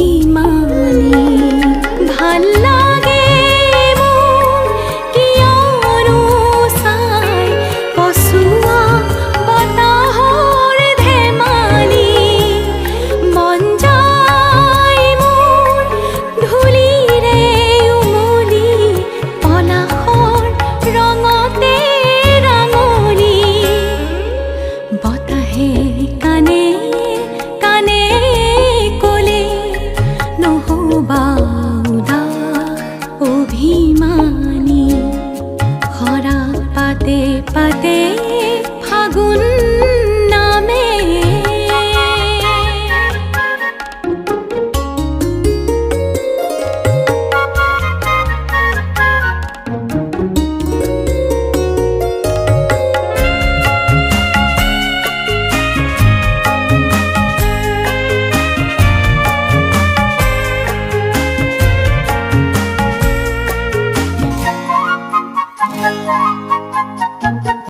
অভিমানী ভাল লাগে মোৰ কিয়নো চাই পচোৱা বতাহৰ ধেমালি মন যায় মোৰ ধূলিৰে উমলি পলাশৰ ৰঙতে ৰাঙলি বতাহে কানে কানে কলে নহবা উদাস অভিমানী খৰা পাতে পাতে ফাগুন নামে